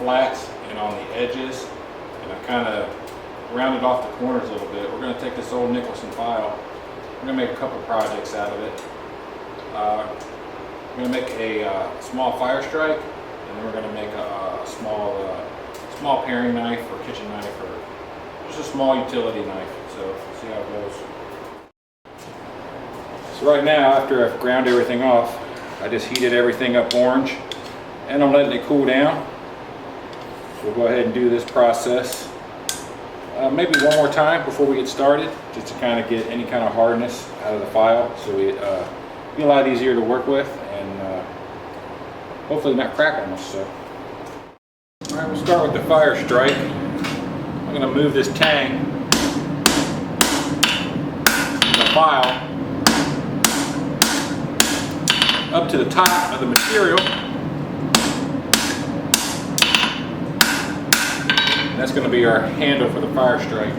flats and on the edges, and I kind of rounded off the corners a little bit. We're going to take this old Nicholson file. We're going to make a couple projects out of it. We're going to make a small fire strike, and then we're going to make a small paring knife or kitchen knife, or just a small utility knife. So see how it goes. So right now, after I've ground everything off, I just heated everything up orange, and I'm letting it cool down. So we'll go ahead and do this process maybe one more time before we get started, just to kind of get any kind of hardness out of the file, so we be a lot easier to work with, and hopefully not crack on us. So, all right, we'll start with the fire strike. I'm going to move this tang, the file, up to the top of the material. And that's going to be our handle for the fire strike.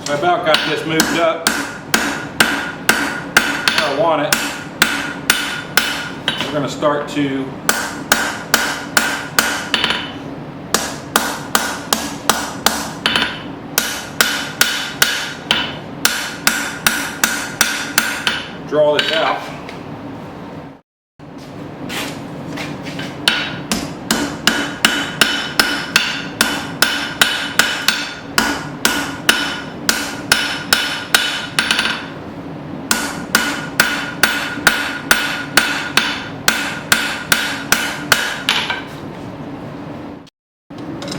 I about got this moved up where I want it. We're going to start to draw this out.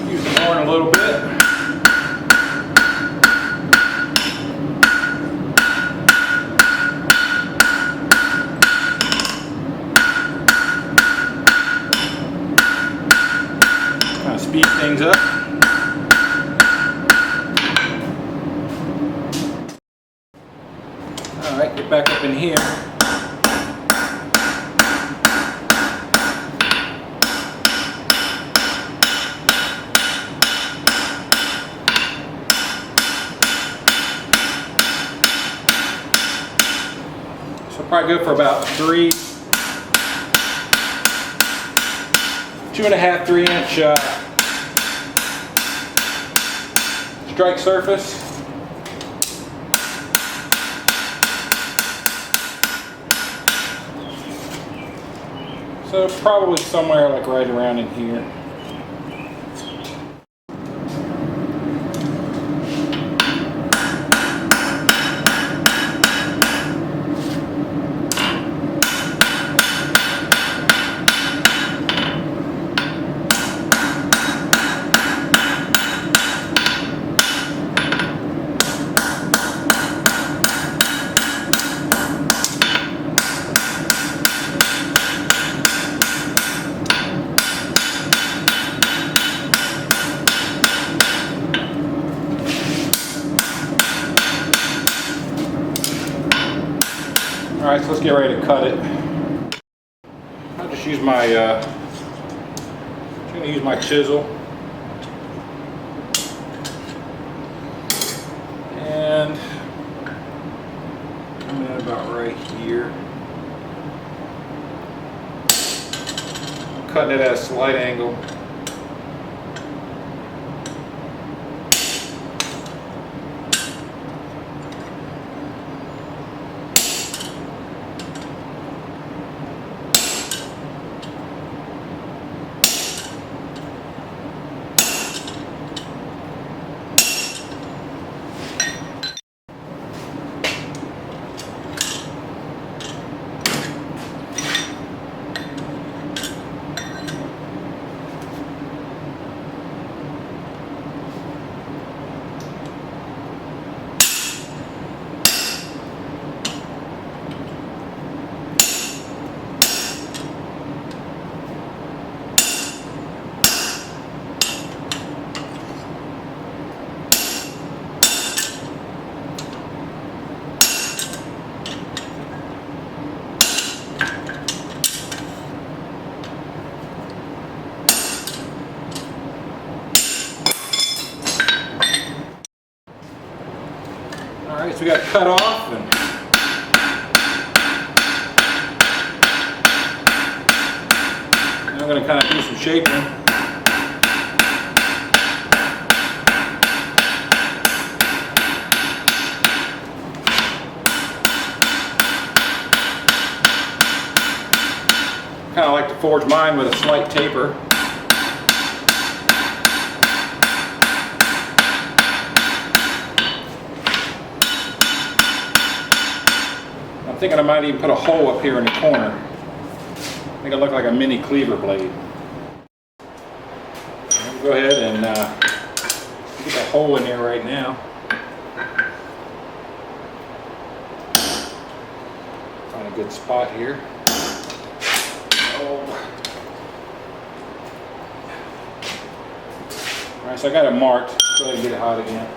Use the horn a little bit. Kind of speed things up. All right, get back up in here. Probably go for about 2.5, 3 inch strike surface. So probably somewhere like right around in here. Alright, so let's get ready to cut it. I'll just use my I'm going to use my chisel. And I'm in about right here. cutting it at a slight angle. Alright, so we got it cut off, and now I'm going to kind of do some shaping. Kind of like to forge mine with a slight taper. I'm thinking I might even put a hole up here in the corner. Make it look like a mini cleaver blade. I'll go ahead and get that hole in there right now. Find a good spot here. Alright, so I got it marked. Let's go ahead and get it hot again.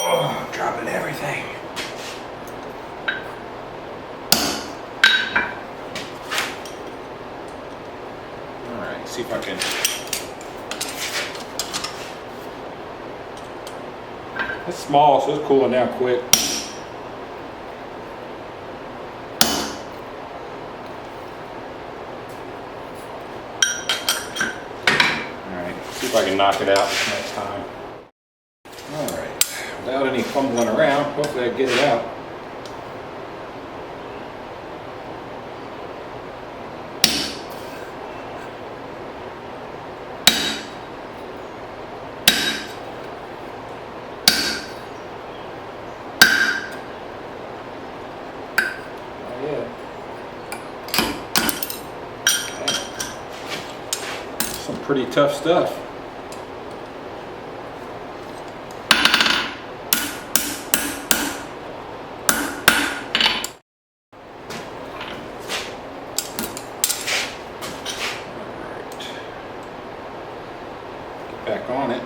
Oh, I'm dropping everything. Alright, see if I can. It's small, so it's cooling down quick. See if I can knock it out this next time. Alright, without any fumbling around, hopefully I can get it out. Oh yeah. Okay. Some pretty tough stuff. Back on it.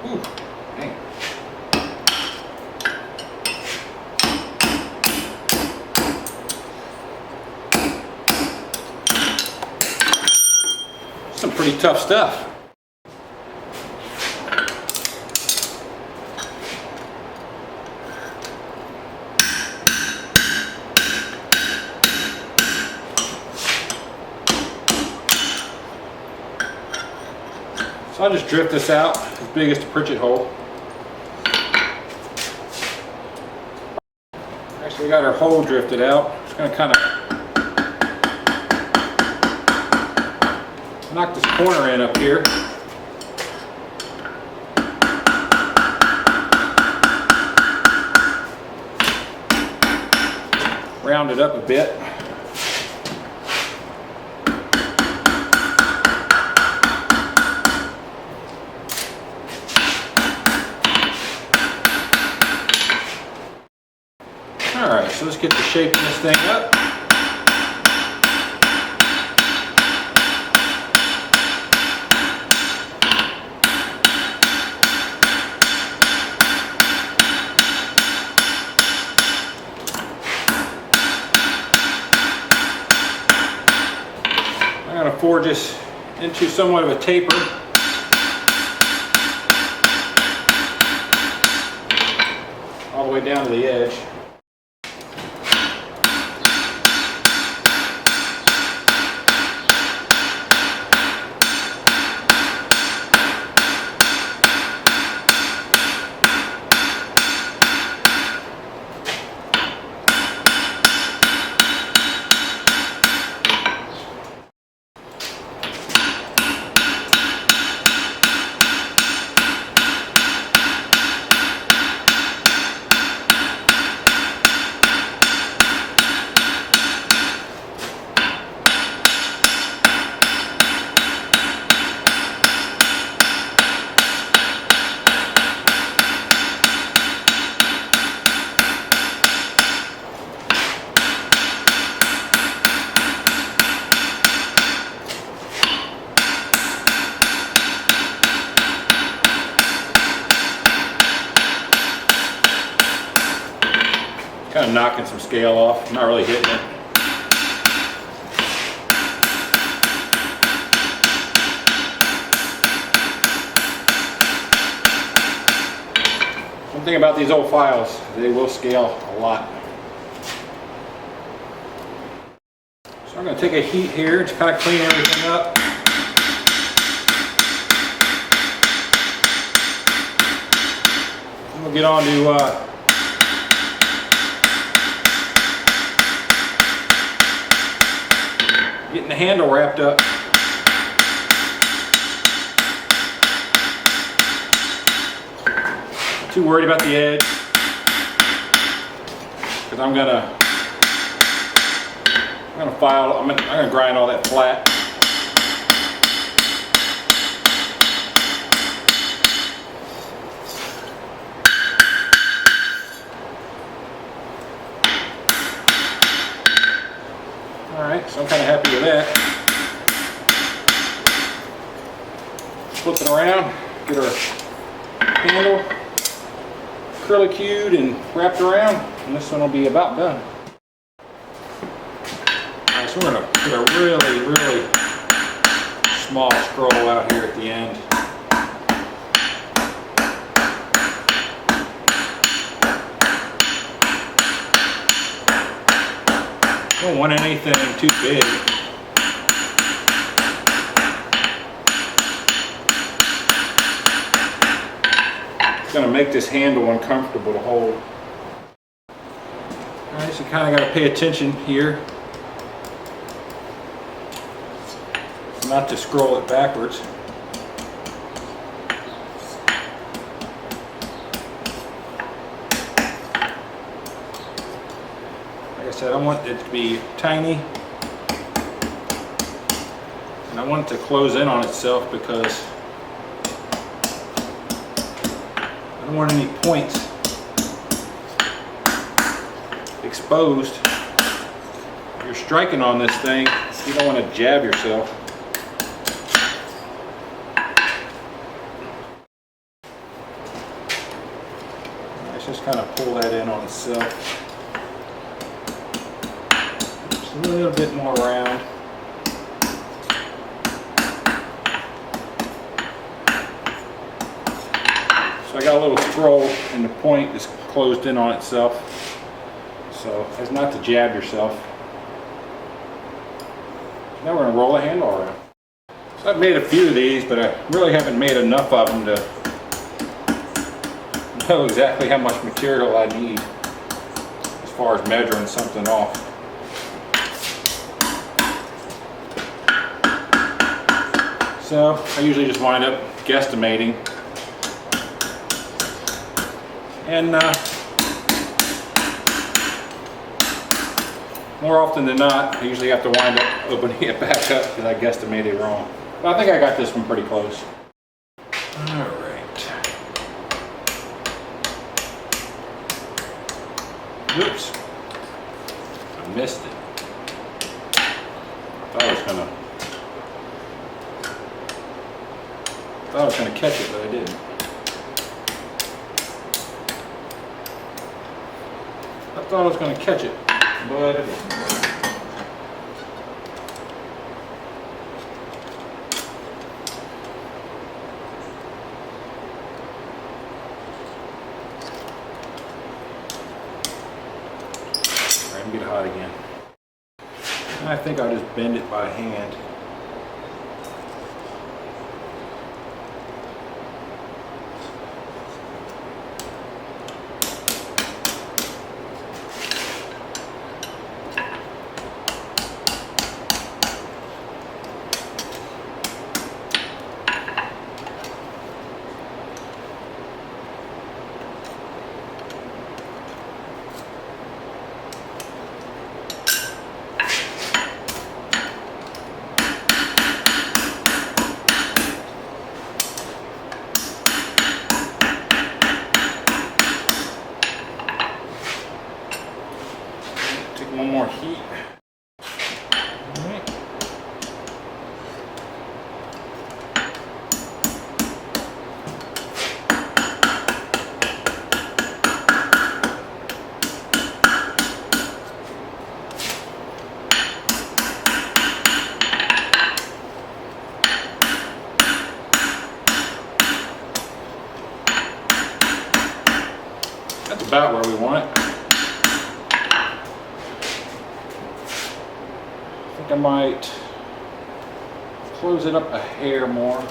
Ooh, dang. Some pretty tough stuff. So I'll just drift this out as big as the Pritchett hole. Actually, we got our hole drifted out. Just going to kind of knock this corner in up here. Round it up a bit. Alright, so let's get to shaping this thing up. I'm going to forge this into somewhat of a taper. all the way down to the edge. Kind of knocking some scale off, not really hitting it. One thing about these old files, they will scale a lot. So I'm going to take a heat here to kind of clean everything up. And we'll get on to getting the handle wrapped up. Not too worried about the edge, because I'm gonna grind all that flat. Alright, so I'm kind of happy with that. Flip it around, get our handle curlicued and wrapped around, and this one will be about done. Alright, so we're going to put a really, really small scroll out here at the end. Don't want anything too big. It's going to make this handle uncomfortable to hold. Alright, so you kind of got to pay attention here not to scroll it backwards. Like I said, I want it to be tiny, and I want it to close in on itself because I don't want any points exposed. If you're striking on this thing, you don't want to jab yourself. Let's just kind of pull that in on itself. Just a little bit more round. So I got a little scroll and the point is closed in on itself. So as not to jab yourself. Now we're going to roll the handle around. So I've made a few of these, but I really haven't made enough of them to know exactly how much material I need as far as measuring something off. So I usually just wind up guesstimating, and more often than not, I usually have to wind up opening it back up because I guesstimated wrong. But I think I got this one pretty close. Alright. Oops. I missed it. I thought I was gonna catch it, but I didn't. I thought I was gonna catch it, but I didn't. hot again. And I think I'll just bend it by hand. One more heat. All right. That's about where we want it. I might close it up a hair more.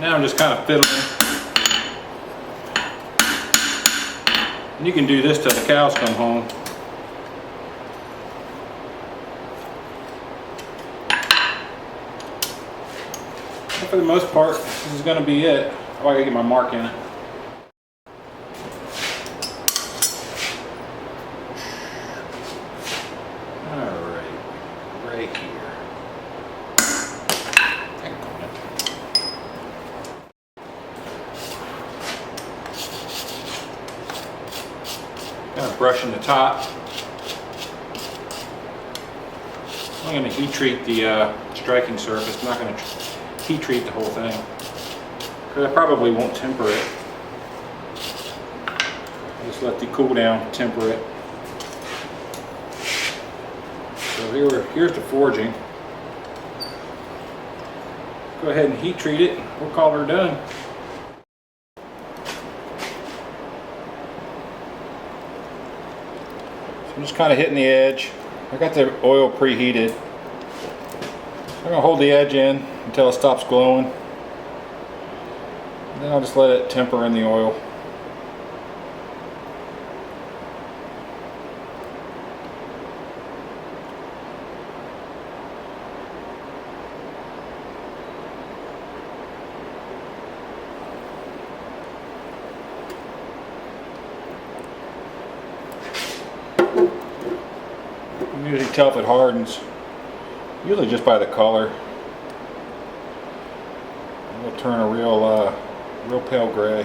Now I'm just kind of fiddling. And you can do this till the cows come home. But for the most part, this is going to be it. Oh, I gotta get my mark in it. Alright, right here. Kind of brushing the top. I'm going to heat treat the striking surface. I'm not going to heat treat the whole thing because I probably won't temper it. I'll just let the cool down temper it. So here's the forging. Go ahead and heat treat it. We'll call her done. I'm just kind of hitting the edge. I got the oil preheated. I'm going to hold the edge in until it stops glowing. And then I'll just let it temper in the oil. You usually tell if it hardens, usually just by the color. It'll turn a real pale gray,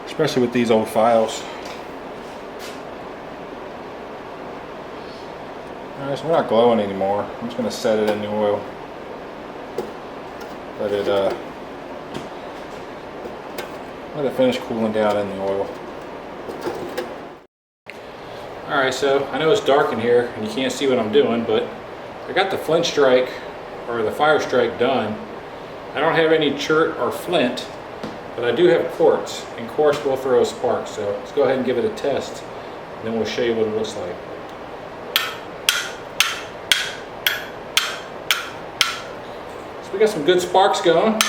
especially with these old files. Alright, so we're not glowing anymore. I'm just going to set it in the oil. Let it finish cooling down in the oil. Alright, so I know it's dark in here and you can't see what I'm doing, but I got the flint strike, or the fire strike, done. I don't have any chert or flint, but I do have quartz, and quartz will throw a spark, so let's go ahead and give it a test, and then we'll show you what it looks like. So we got some good sparks going.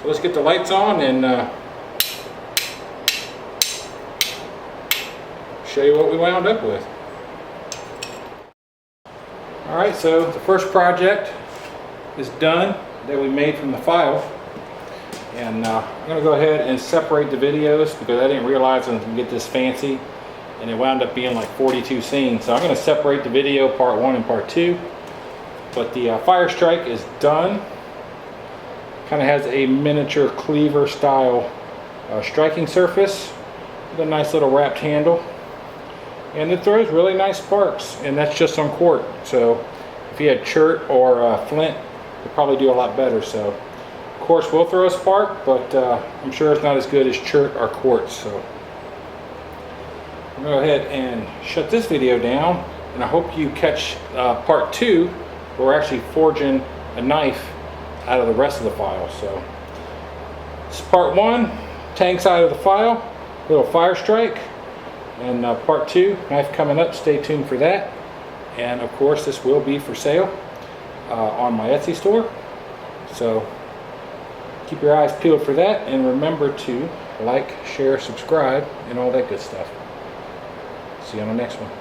So let's get the lights on and show you what we wound up with. All right, so the first project is done that we made from the file. And I'm going to go ahead and separate the videos because I didn't realize I was going to get this fancy. And it wound up being like 42 scenes. So I'm going to separate the video, part 1 and part 2. But the Fire Strike is done. Kind of has a miniature cleaver style striking surface with a nice little wrapped handle. And it throws really nice sparks, and that's just on quart. So if you had chert or flint, it'd probably do a lot better. So of course we'll throw a spark, but I'm sure it's not as good as chert or quartz. So I'm going to go ahead and shut this video down, and I hope you catch part 2 where we're actually forging a knife out of the rest of the file. So this is part 1, tank side of the file, little Fire Strike, and part 2, knife coming up. Stay tuned for that. And of course this will be for sale on my Etsy store. So keep your eyes peeled for that, and remember to like, share, subscribe, and all that good stuff. See you on the next one.